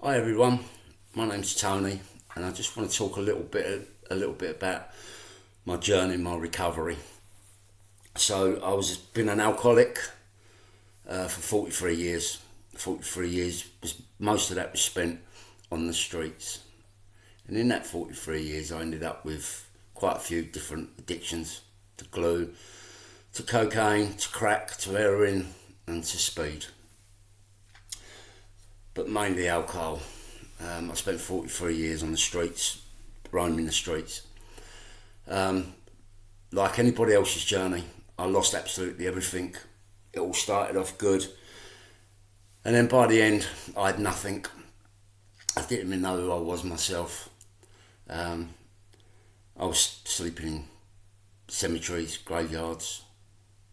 Hi everyone, my name's Tony, and I just want to talk a little bit about my journey, my recovery. So I was been an alcoholic for 43 years. 43 years was most of that was spent on the streets, and in that 43 years, I ended up with quite a few different addictions: to glue, to cocaine, to crack, to heroin, and to speed. But mainly alcohol. I spent 43 years on the streets, roaming the streets. Like anybody else's journey, I lost absolutely everything. It all started off good, and then by the end, I had nothing. I didn't even know who I was myself. Um, I was sleeping in cemeteries, graveyards,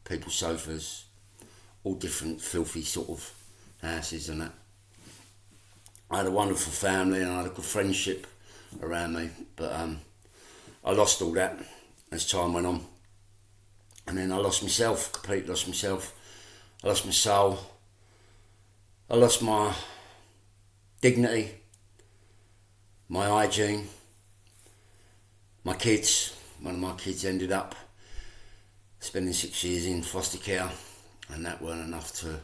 people's sofas, all different filthy sort of houses and that. I had a wonderful family and I had a good friendship around me, but I lost all that as time went on. And then I lost myself, completely lost myself. I lost my soul. I lost my dignity, my hygiene, my kids. One of my kids ended up spending 6 years in foster care, and that weren't enough to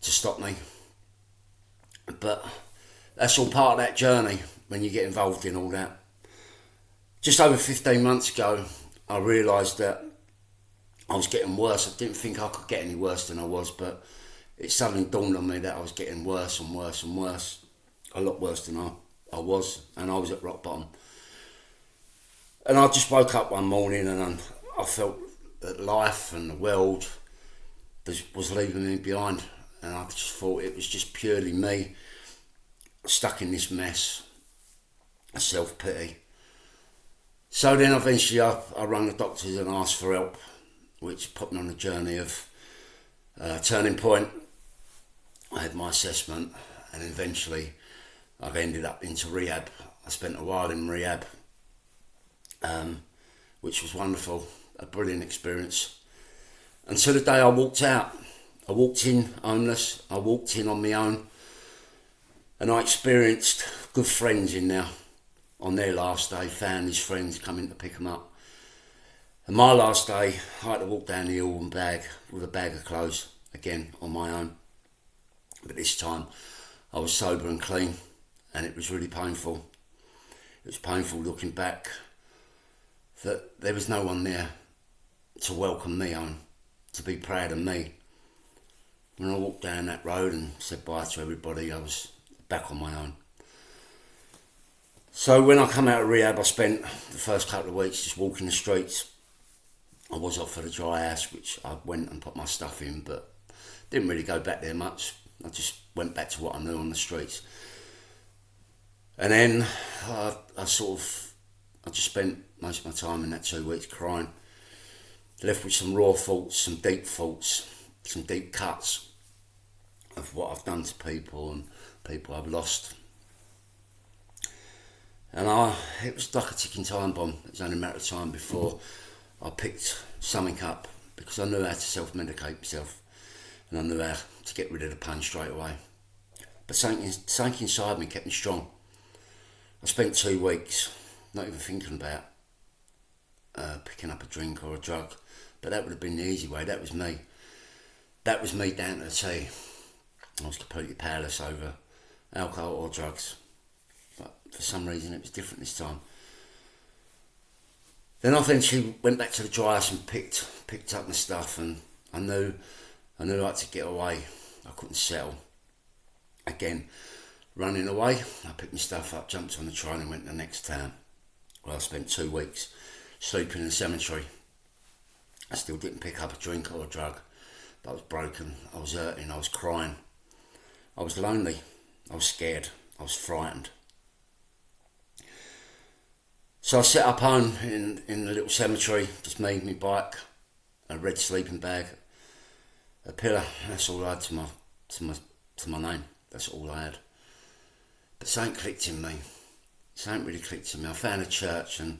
stop me. But that's all part of that journey when you get involved in all that. Just over 15 months ago, I realised that I was getting worse. I didn't think I could get any worse than I was, but it suddenly dawned on me that I was getting worse and worse and worse. A lot worse than I was, and I was at rock bottom. And I just woke up one morning and I felt that life and the world was leaving me behind. And I just thought it was just purely me stuck in this mess, self-pity. So then eventually I rang the doctors and asked for help, which put me on a journey of turning point. I had my assessment and eventually I've ended up into rehab. I spent a while in rehab, which was wonderful, a brilliant experience. Until the day I walked out. I walked in homeless, I walked in on my own, and I experienced good friends in there on their last day, families, friends coming to pick them up. And my last day, I had to walk down the hill with a bag of clothes, again on my own. But this time I was sober and clean, and it was really painful. It was painful looking back that there was no one there to welcome me home, to be proud of me. When I walked down that road and said bye to everybody, I was back on my own. So when I come out of rehab, I spent the first couple of weeks just walking the streets. I was offered a dry house, which I went and put my stuff in, but didn't really go back there much. I just went back to what I knew on the streets. And then I just spent most of my time in that 2 weeks crying. Left with some raw thoughts, some deep cuts of what I've done to people and people I've lost. And it was like a ticking time bomb. It was only a matter of time before I picked something up, because I knew how to self-medicate myself and I knew how to get rid of the pain straight away. But something inside me kept me strong. I spent 2 weeks not even thinking about picking up a drink or a drug, but that would have been the easy way. That was me. That was me down to the T. I was completely powerless over alcohol or drugs. But for some reason it was different this time. Then I eventually went back to the dry house and picked up my stuff, and I knew I had to get away. I couldn't settle. Again, running away, I picked my stuff up, jumped on the train and went to the next town, where I spent 2 weeks sleeping in a cemetery. I still didn't pick up a drink or a drug. But I was broken, I was hurting, I was crying. I was lonely, I was scared, I was frightened. So I set up home in the little cemetery, just me, my bike, a red sleeping bag, a pillow. That's all I had to my name. That's all I had. But something clicked in me. Something really clicked in me. I found a church and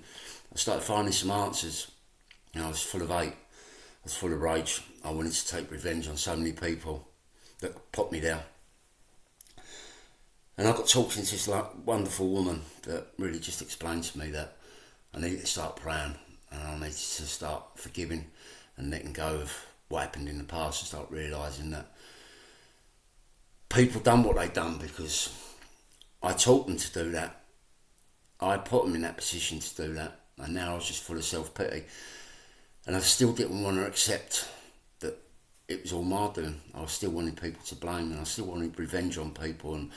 I started finding some answers. I was full of hate. I was full of rage. I wanted to take revenge on so many people that put me there. And I got talking to this wonderful woman that really just explained to me that I needed to start praying and I needed to start forgiving and letting go of what happened in the past and start realising that people done what they done because I taught them to do that. I put them in that position to do that, and now I was just full of self-pity. And I still didn't want to accept that it was all my doing. I still wanted people to blame, and I still wanted revenge on people, and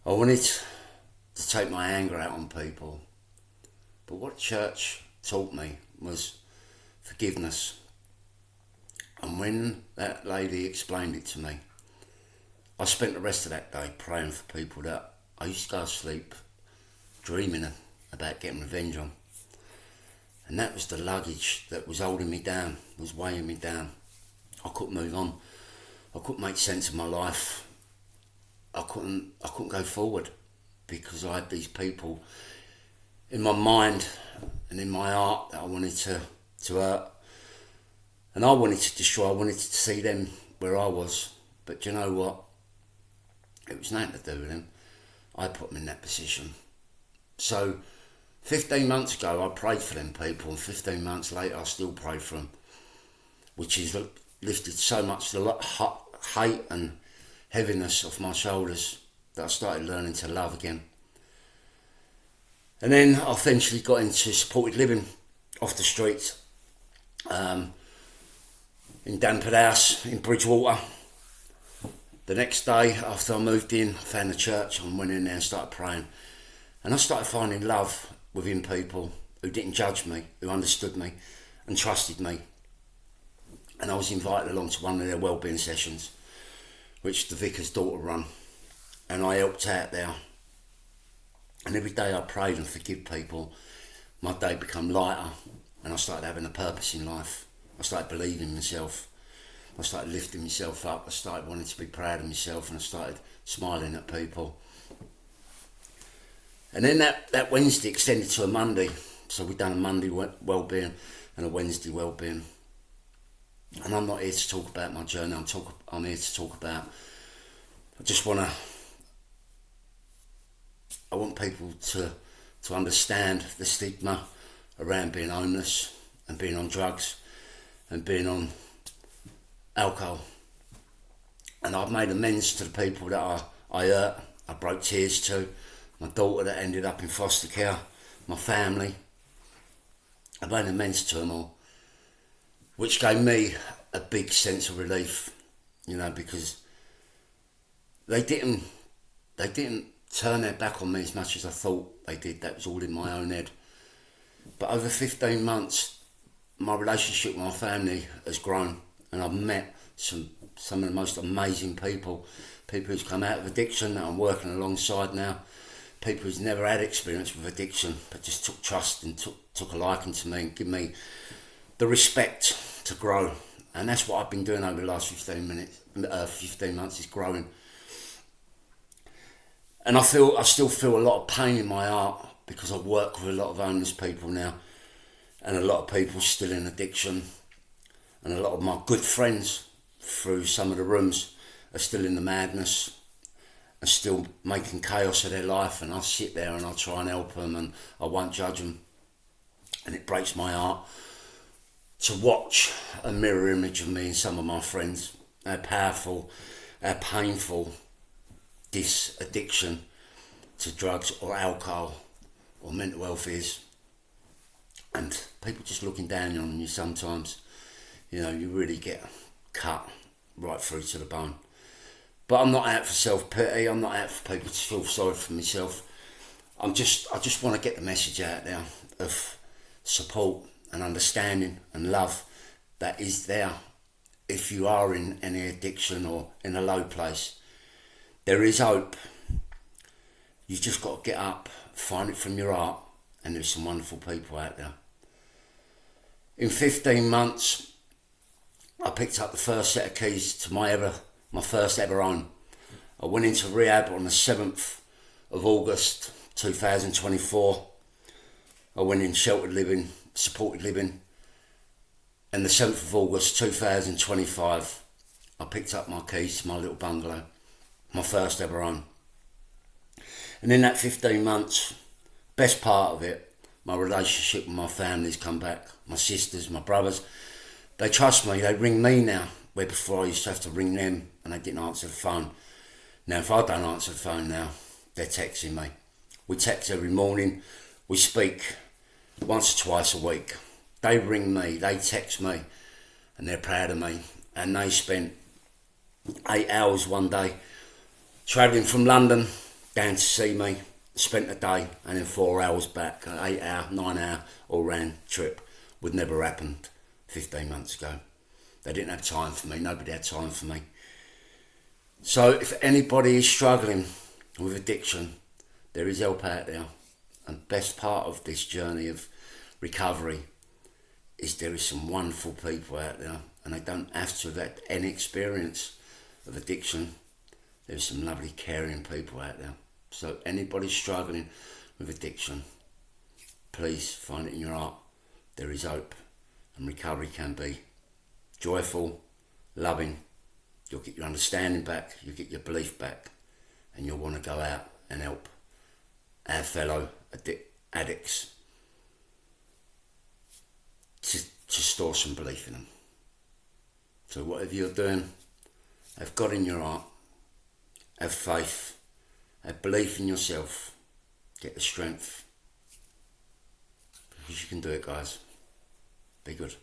I wanted to take my anger out on people. But what church taught me was forgiveness. And when that lady explained it to me, I spent the rest of that day praying for people that I used to go to sleep dreaming about getting revenge on. And that was the luggage that was holding me down, was weighing me down. I couldn't move on. I couldn't make sense of my life. I couldn't go forward because I had these people in my mind and in my heart that I wanted to hurt. And I wanted to destroy. I wanted to see them where I was. But do you know what? It was nothing to do with them. I put them in that position. So 15 months ago I prayed for them people, and 15 months later I still pray for them, which has lifted so much the hate and heaviness off my shoulders that I started learning to love again. And then I eventually got into supported living off the streets, in Damford House in Bridgewater. The next day after I moved in, I found a church and went in there and started praying. And I started finding love within people who didn't judge me, who understood me and trusted me. And I was invited along to one of their wellbeing sessions, which the vicar's daughter run. And I helped out there. And every day I prayed and forgive people, my day became lighter and I started having a purpose in life. I started believing in myself. I started lifting myself up. I started wanting to be proud of myself, and I started smiling at people. And then that Wednesday extended to a Monday. So we've done a Monday wellbeing and a Wednesday wellbeing. And I'm not here to talk about my journey. I'm here to talk about, I want people to understand the stigma around being homeless and being on drugs and being on alcohol. And I've made amends to the people that I hurt, I broke tears to. My daughter that ended up in foster care, my family. I made amends to them all, which gave me a big sense of relief, because they didn't turn their back on me as much as I thought they did. That was all in my own head. But over 15 months, my relationship with my family has grown, and I've met some of the most amazing people who's come out of addiction that I'm working alongside now. People who's never had experience with addiction but just took trust and took a liking to me and give me the respect to grow. And that's what I've been doing over the last 15 months, is growing. And I still feel a lot of pain in my heart because I work with a lot of homeless people now, and a lot of people still in addiction, and a lot of my good friends through some of the rooms are still in the madness, are still making chaos of their life, and I sit there and I try and help them, and I won't judge them. And it breaks my heart to watch a mirror image of me and some of my friends, how powerful, how painful this addiction to drugs or alcohol or mental health is. And people just looking down on you sometimes, you really get cut right through to the bone. But I'm not out for self-pity. I'm not out for people to feel sorry for myself. I just want to get the message out there of support and understanding and love that is there if you are in any addiction or in a low place. There is hope. You've just got to get up, find it from your heart, and there's some wonderful people out there. In 15 months, I picked up the first set of keys to my first ever home. I went into rehab on the 7th of August 2024. I went in sheltered living, supported living, and the 7th of August 2025 I picked up my keys to my little bungalow, my first ever home. And in that 15 months, best part of it, my relationship with my family's come back. My sisters, my brothers, they trust me. They ring me now, where before I used to have to ring them and they didn't answer the phone. Now, if I don't answer the phone now, they're texting me. We text every morning. We speak once or twice a week. They ring me, they text me, and they're proud of me. And they spent 8 hours one day travelling from London down to see me. Spent a day and then 4 hours back. An 8 hour, 9 hour all round trip would never happened 15 months ago. They didn't have time for me. Nobody had time for me. So if anybody is struggling with addiction, there is help out there. And best part of this journey of recovery is there is some wonderful people out there, and they don't have to have had any experience of addiction. There's some lovely caring people out there. So anybody struggling with addiction, please find it in your heart. There is hope, and recovery can be joyful, loving. You'll get your understanding back, you'll get your belief back, and you'll want to go out and help our fellow addicts to store some belief in them. So whatever you're doing, have God in your heart, have faith, have belief in yourself, get the strength, because you can do it, guys. Be good.